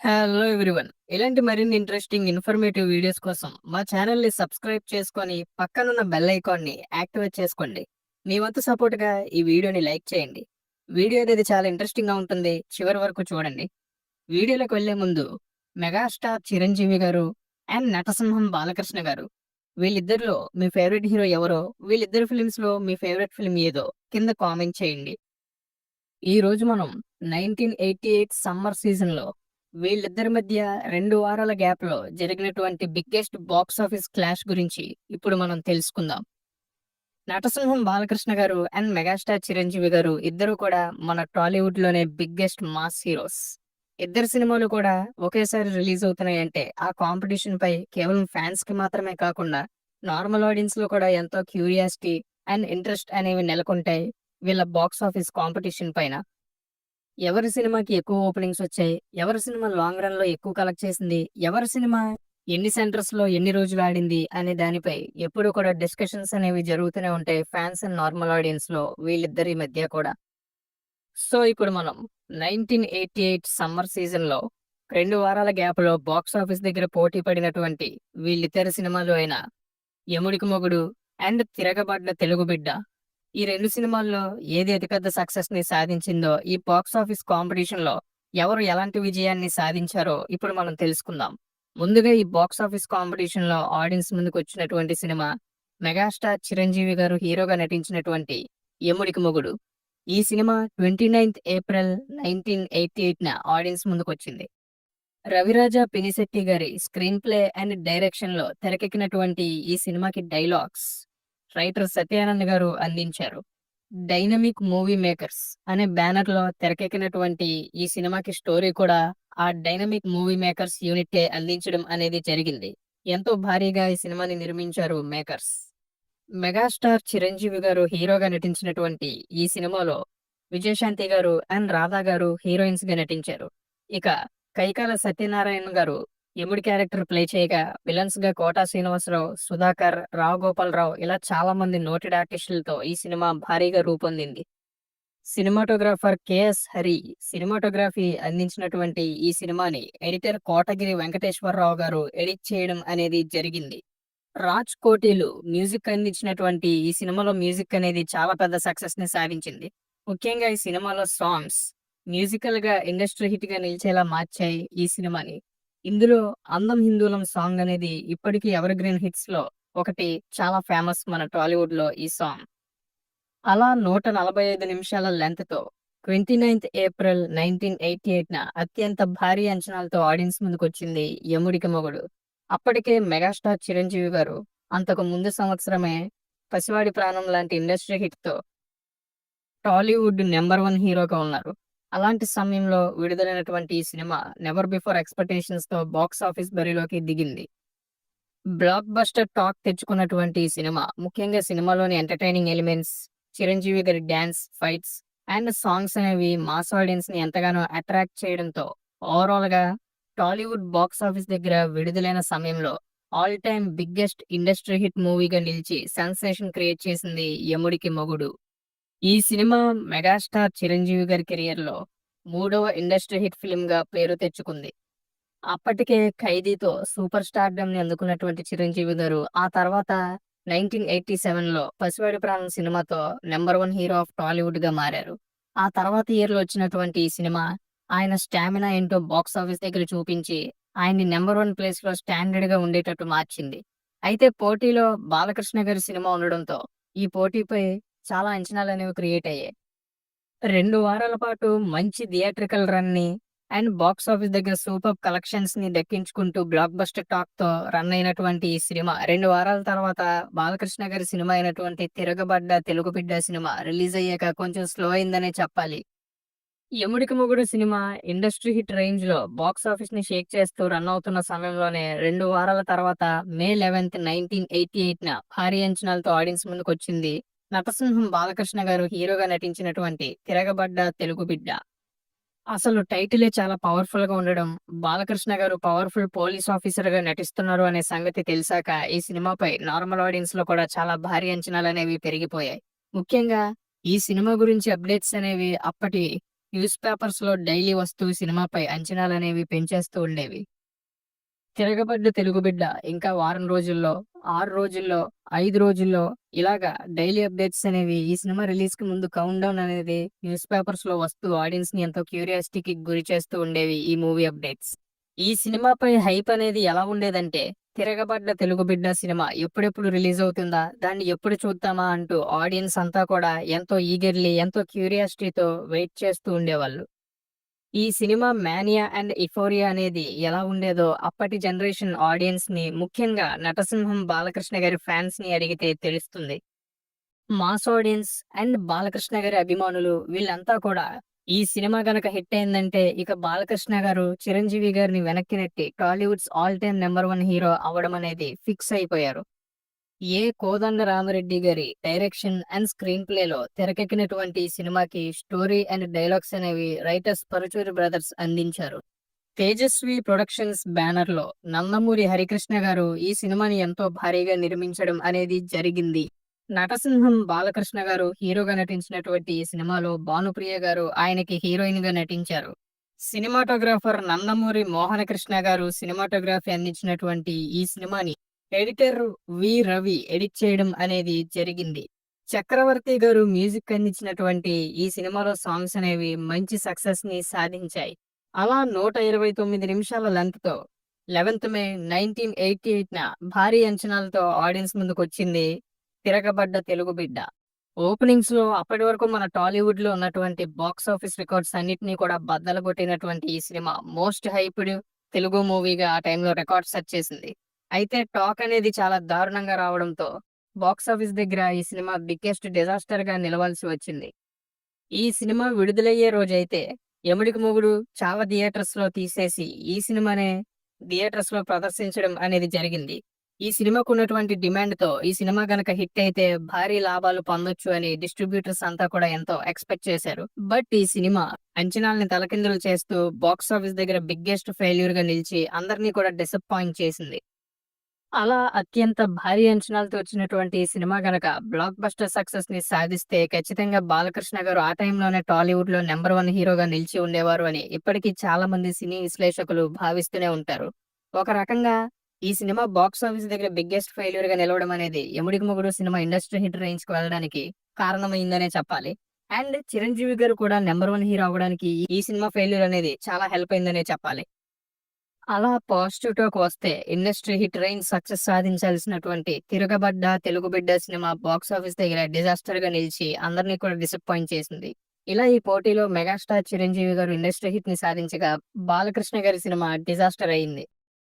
Hello everyone. ఇలాంటి మరిన్ని interesting informative videos కోసం మా ఛానల్‌ని సబ్స్క్రైబ్ చేసుకొని పక్కనున్న బెల్ ఐకాన్‌ని యాక్టివేట్ చేసుకోండి. మీ వంతు సపోర్ట్‌గా ఈ వీడియోని లైక్ చేయండి. వీడియో అనేది చాలా ఇంట్రెస్టింగ్‌గా ఉంటుంది. చివరి వరకు చూడండి. వీడియోలోకి వెళ్ళే ముందు మెగాస్టార్ చిరంజీవి గారు అండ్ నటసింహం బాలకృష్ణ గారు వీళ్ళిద్దరిలో మీ ఫేవరెట్ హీరో ఎవరో, వీళ్ళిద్దరి ఫిల్మ్స్‌లో మీ ఫేవరెట్ ఫిల్మ్ ఏదో కింద కామెంట్ చేయండి. ఈరోజు మనం 1988 సమ్మర్ సీజన్‌లో వీళ్ళిద్దరి మధ్య 2 వారాల గ్యాప్‌లో జరిగినటువంటి బిగ్గెస్ట్ బాక్స్ ఆఫీస్ క్లాష్ గురించి ఇప్పుడు మనం తెలుసుకుందాం. నటసింహం బాలకృష్ణ గారు అండ్ మెగాస్టార్ చిరంజీవి గారు ఇద్దరు కూడా మన టాలీవుడ్‌లోనే బిగ్గెస్ట్ మాస్ హీరోస్. ఇద్దరి సినిమాలు కూడా ఒకేసారి రిలీజ్ అవుతున్నాయంటే ఆ కాంపిటీషన్‌పై కేవలం ఫ్యాన్స్‌కి మాత్రమే కాకుండా నార్మల్ ఆడియన్స్‌లో కూడా ఎంతో క్యూరియాసిటీ అండ్ ఇంట్రెస్ట్ అనేవి నెలకొంటాయి వీళ్ళ బాక్స్ ఆఫీస్ కాంపిటీషన్ పైన. ఎవరి సినిమాకి ఎక్కువ ఓపెనింగ్స్ వచ్చాయి? ఎవరి సినిమా లాంగ్ రన్‌లో ఎక్కువ కలెక్ట్ చేసింది? ఎవరి సినిమా ఎన్ని సెంటర్స్‌లో ఎన్ని రోజులు ఆడింది? అనే దానిపై ఎప్పుడూ కూడా డిస్కషన్స్ అనేవి జరుగుతూనే ఉంటాయి. ఫ్యాన్స్ అండ్ నార్మల్ ఆడియన్స్‌లో వీళ్ళిద్దరి మధ్య కూడా. సో, ఇప్పుడు మనం 1988 సమ్మర్ సీజన్‌లో 2 వారాల గ్యాప్‌లో బాక్స్ ఆఫీస్ దగ్గర పోటీ పడినటువంటి వీళ్ళిద్దరి సినిమాలు అయిన 'యముడికి మొగుడు' అండ్ 'తిరగబడ్డ తెలుగు బిడ్డ' ఈ 2 సినిమాల్లో ఏది అతిపెద్ద సక్సెస్‌ని సాధించిందో, ఈ బాక్స్ ఆఫీస్ కాంపిటీషన్‌లో ఎవరు ఎలాంటి విజయాన్ని సాధించారో ఇప్పుడు మనం తెలుసుకుందాం. ముందుగా ఈ బాక్స్ ఆఫీస్ కాంపిటీషన్‌లో ఆడియన్స్ ముందుకొచ్చినటువంటి సినిమా మెగాస్టార్ చిరంజీవి గారు హీరోగా నటించినటువంటి 'యముడికి మొగుడు'. ఈ సినిమా 29థ్ ఏప్రిల్ 1988న ఆడియన్స్ ముందుకొచ్చింది. రవిరాజ పినిశెట్టి గారి స్క్రీన్ ప్లే అండ్ డైరెక్షన్‌లో తెరకెక్కినటువంటి ఈ సినిమాకి డైలాగ్స్ రైటర్ సత్యానంద్ గారు అందించారు. డైనమిక్ మూవీ మేకర్స్ అనే బ్యానర్‌లో తెరకెక్కినటువంటి ఈ సినిమాకి స్టోరీ కూడా ఆ డైనమిక్ మూవీ మేకర్స్ యూనిట్టే అందించడం అనేది జరిగింది. ఎంతో భారీగా ఈ సినిమాని నిర్మించారు మేకర్స్. మెగాస్టార్ చిరంజీవి గారు హీరోగా నటించినటువంటి ఈ సినిమాలో విజయశాంతి గారు అండ్ రాధా గారు హీరోయిన్స్‌గా నటించారు. ఇక కైకాల సత్యనారాయణ గారు యముడి క్యారెక్టర్ ప్లే చేయగా, విలన్స్‌గా కోటా శ్రీనివాసరావు, సుధాకర్, రావు గోపాలరావు ఇలా చాలా మంది నోటెడ్ ఆర్టిస్టులతో ఈ సినిమా భారీగా రూపొందింది. సినిమాటోగ్రాఫర్ కెఎస్ హరి సినిమాటోగ్రఫీ అందించినటువంటి ఈ సినిమాని ఎడిటర్ కోటగిరి వెంకటేశ్వరరావు గారు ఎడిట్ చేయడం అనేది జరిగింది. రాజ్ కోటిలు మ్యూజిక్ అందించినటువంటి ఈ సినిమాలో మ్యూజిక్ అనేది చాలా పెద్ద సక్సెస్‌ని సాధించింది. ముఖ్యంగా ఈ సినిమాలో సాంగ్స్ మ్యూజికల్‌గా ఇండస్ట్రీ హిట్‌గా నిలిచేలా మార్చాయి ఈ సినిమాని. ఇందులో 'అందం హిందూలం' సాంగ్ అనేది ఇప్పటికీ ఎవర్ గ్రీన్ హిట్స్‌లో ఒకటి చాలా ఫేమస్ మన టాలీవుడ్‌లో ఈ సాంగ్. అలా 145 నిమిషాల లెంగ్త్‌తో 29థ్ ఏప్రిల్ 1988న అత్యంత భారీ అంచనాలతో ఆడియన్స్ ముందుకొచ్చింది 'యముడికి మొగుడు'. అప్పటికే మెగాస్టార్ చిరంజీవి గారు అంతకు ముందు సంవత్సరమే 'పసివాడి ప్రాణం' లాంటి ఇండస్ట్రీ హిట్‌తో టాలీవుడ్ నంబర్ 1 హీరోగా ఉన్నారు. అలాంటి సమయంలో విడుదలైనటువంటి ఈ సినిమా నెవర్ బిఫోర్ ఎక్స్‌పెక్టేషన్స్‌తో బాక్స్ ఆఫీస్ బరిలోకి దిగింది. బ్లాక్ బస్టర్ టాక్ తెచ్చుకున్నటువంటి ఈ సినిమా ముఖ్యంగా సినిమాలోని ఎంటర్‌టైనింగ్ ఎలిమెంట్స్, చిరంజీవి గారి డాన్స్, ఫైట్స్ అండ్ సాంగ్స్ అనేవి మాస్ ఆడియన్స్‌ని ఎంతగానో అట్రాక్ట్ చేయడంతో ఓవరాల్‌గా టాలీవుడ్ బాక్స్ ఆఫీస్ దగ్గర విడుదలైన సమయంలో all time biggest industry hit మూవీగా నిలిచి సెన్సేషన్ క్రియేట్ చేసింది 'యముడికి మొగుడు'. ఈ సినిమా మెగాస్టార్ చిరంజీవి గారి కెరియర్‌లో మూడవ ఇండస్ట్రీ హిట్ ఫిల్మ్‌గా పేరు తెచ్చుకుంది. అప్పటికే 'ఖైదీతో' సూపర్ స్టార్డమ్‌ని అందుకున్నటువంటి చిరంజీవి గారు, ఆ తర్వాత 1987లో 'పసివాడి ప్రాణం' సినిమాతో నంబర్ 1 హీరో ఆఫ్ టాలీవుడ్‌గా మారారు. ఆ తర్వాత ఇయర్‌లో వచ్చినటువంటి ఈ సినిమా ఆయన స్టామినా ఏంటో బాక్స్ ఆఫీస్ దగ్గర చూపించి, ఆయన్ని నంబర్ 1 ప్లేస్‌లో స్టాండర్డ్‌గా ఉండేటట్టు మార్చింది. అయితే పోటీలో బాలకృష్ణ గారి సినిమా ఉండడంతో, ఈ పోటీపై చాలా అంచనాలనేవి క్రియేట్ అయ్యాయి. 2 వారాల పాటు మంచి థియేట్రికల్ రన్‌ని అండ్ బాక్స్ ఆఫీస్ దగ్గర సూపర్బ్ కలెక్షన్స్‌ని దక్కించుకుంటూ బ్లాక్ బస్టర్ టాక్‌తో రన్ అయినటువంటి ఈ సినిమా 2 వారాల తర్వాత బాలకృష్ణ గారి సినిమా అయినటువంటి 'తిరగబడ్డ తెలుగు బిడ్డ' సినిమా రిలీజ్ అయ్యాక కొంచెం స్లో అయిందనే చెప్పాలి. 'యముడికి మొగుడు' సినిమా ఇండస్ట్రీ హిట్ రేంజ్‌లో బాక్స్ ఆఫీస్‌ని షేక్ చేస్తూ రన్ అవుతున్న సమయంలోనే 2 వారాల తర్వాత మే 11, 1988న భారీ అంచనాలతో ఆడియన్స్ ముందుకొచ్చింది నటసింహం బాలకృష్ణ గారు హీరోగా నటించినటువంటి 'తిరగబడ్డ తెలుగు బిడ్డ'. అసలు టైటిలే చాలా పవర్‌ఫుల్‌గా ఉండడం, బాలకృష్ణ గారు పవర్‌ఫుల్ పోలీస్ ఆఫీసర్‌గా నటిస్తున్నారు అనే సంగతి తెలిసాక ఈ సినిమాపై నార్మల్ ఆడియన్స్‌లో కూడా చాలా భారీ అంచనాలనేవి పెరిగిపోయాయి. ముఖ్యంగా ఈ సినిమా గురించి అప్డేట్స్ అనేవి అప్పటి న్యూస్ పేపర్స్‌లో డైలీ వస్తూ సినిమాపై అంచనాలనేవి పెంచేస్తూ ఉండేవి. 'తిరగబడ్డ తెలుగు బిడ్డ' ఇంకా వారం రోజుల్లో, 6 రోజుల్లో, 5 రోజుల్లో ఇలాగా డైలీ అప్డేట్స్ అనేవి ఈ సినిమా రిలీజ్‌కి ముందు కౌంట్‌డౌన్ అనేది న్యూస్ పేపర్స్‌లో వస్తూ ఆడియన్స్‌ని ఎంతో క్యూరియాసిటీకి గురి చేస్తూ ఉండేవి ఈ మూవీ అప్డేట్స్. ఈ సినిమాపై హైప్ అనేది ఎలా ఉండేదంటే 'తిరగబడ్డ తెలుగు బిడ్డ' సినిమా ఎప్పుడెప్పుడు రిలీజ్ అవుతుందా? దాన్ని ఎప్పుడు చూద్దామా? అంటూ ఆడియన్స్ అంతా కూడా ఎంతో ఈగర్‌లీ, ఎంతో క్యూరియాసిటీతో వెయిట్ చేస్తూ ఉండేవాళ్ళు. ఈ సినిమా మానియా అండ్ ఎఫోరియా అనేది ఎలా ఉండేదో అప్పటి జనరేషన్ ఆడియన్స్‌ని ముఖ్యంగా 'నటసింహం బాలకృష్ణ' గారి ఫ్యాన్స్‌ని అడిగితే తెలుస్తుంది. మాస్ ఆడియన్స్ అండ్ బాలకృష్ణ గారి అభిమానులు వీళ్ళంతా కూడా ఈ సినిమా గనక హిట్ అయిందంటే ఇక బాలకృష్ణ గారు చిరంజీవి గారిని వెనక్కి నెట్టి Tollywood's all time number 1 hero అవ్వడం అనేది ఫిక్స్ అయిపోయారు. కోదండరామిరెడ్డి గారి డైరెక్షన్ అండ్ స్క్రీన్ ప్లేలో తెరకెక్కినటువంటి ఈ సినిమాకి స్టోరీ అండ్ డైలాగ్స్ అనేవి రైటర్స్ పరుచూరి బ్రదర్స్ అందించారు. తేజస్వి ప్రొడక్షన్స్ బ్యానర్‌లో నందమూరి హరికృష్ణ గారు ఈ సినిమాని ఎంతో భారీగా నిర్మించడం అనేది జరిగింది. నటసింహం బాలకృష్ణ గారు హీరోగా నటించినటువంటి ఈ సినిమాలో భానుప్రియ గారు ఆయనకి హీరోయిన్‌గా నటించారు. సినిమాటోగ్రాఫర్ నందమూరి మోహనకృష్ణ గారు సినిమాటోగ్రఫీ అందించినటువంటి ఈ సినిమాని ఎడిటర్ రవి ఎడిట్ చేయడం అనేది జరిగింది. చక్రవర్తి గారు మ్యూజిక్ అందించినటువంటి ఈ సినిమాలో సాంగ్స్ అనేవి మంచి సక్సెస్‌ని సాధించాయి. అలా 129 నిమిషాల లెంగ్త్‌తో 11థ్ మే 1988న భారీ అంచనాలతో ఆడియన్స్ ముందుకొచ్చింది 'తిరగబడ్డ తెలుగు బిడ్డ'. ఓపెనింగ్స్‌లో అప్పటి వరకు మన టాలీవుడ్‌లో ఉన్నటువంటి బాక్స్ ఆఫీస్ రికార్డ్స్ అన్నిటిని కూడా బద్దలు కొట్టినటువంటి ఈ సినిమా మోస్ట్ హైప్డ్ తెలుగు మూవీగా ఆ టైంలో రికార్డ్ సెట్ చేసింది. అయితే టాక్ అనేది చాలా దారుణంగా రావడంతో బాక్స్ ఆఫీస్ దగ్గర ఈ సినిమా బిగ్గెస్ట్ డిజాస్టర్‌గా నిలవాల్సి వచ్చింది. ఈ సినిమా విడుదలయ్యే రోజైతే 'యముడికి మొగుడు' చాలా థియేటర్స్‌లో తీసేసి, ఈ సినిమానే థియేటర్స్‌లో ప్రదర్శించడం అనేది జరిగింది. ఈ సినిమాకున్నటువంటి డిమాండ్‌తో ఈ సినిమా గనక హిట్ అయితే భారీ లాభాలు పొందొచ్చు అని డిస్ట్రిబ్యూటర్స్ అంతా కూడా ఎంతో ఎక్స్‌పెక్ట్ చేశారు. బట్ ఈ సినిమా అంచనాల్ని తలకిందులు చేస్తూ బాక్స్ ఆఫీస్ దగ్గర బిగ్గెస్ట్ ఫెయిల్యూర్‌గా నిలిచి అందరిని కూడా డిసప్పాయింట్ చేసింది. అలా అత్యంత భారీ అంచనాలతో వచ్చినటువంటి ఈ సినిమా గనక బ్లాక్ బస్టర్ సక్సెస్‌ని సాధిస్తే ఖచ్చితంగా బాలకృష్ణ గారు ఆ టైంలోనే టాలీవుడ్‌లో నంబర్ 1 హీరోగా నిలిచి ఉండేవారు అని ఇప్పటికీ చాలా మంది సినీ విశ్లేషకులు భావిస్తూనే ఉంటారు. ఒక రకంగా ఈ సినిమా బాక్స్ ఆఫీస్ దగ్గర బిగ్గెస్ట్ ఫెయిల్యూర్‌గా నిలవడం అనేది 'యముడికి మొగుడు' సినిమా ఇండస్ట్రీ హిట్ రేంజ్‌కి వెళ్ళడానికి కారణమైందనే చెప్పాలి. అండ్ చిరంజీవి గారు కూడా నంబర్ 1 హీరో అవ్వడానికి ఈ సినిమా ఫెయిల్యూర్ అనేది చాలా హెల్ప్ అయిందనే చెప్పాలి. అలా పాజిటివ్ టాక్ వస్తే ఇండస్ట్రీ హిట్ రేంజ్ సక్సెస్ సాధించాల్సినటువంటి 'Tiragabadda Telugu Bidda' cinema box office దగ్గర డిజాస్టర్‌గా నిలిచి అందరిని కూడా డిసప్పాయింట్ చేసింది. ఇలా ఈ పోటీలో మెగాస్టార్ చిరంజీవి గారు ఇండస్ట్రీ హిట్‌ని సాధించగా బాలకృష్ణ గారి సినిమా డిజాస్టర్ అయింది.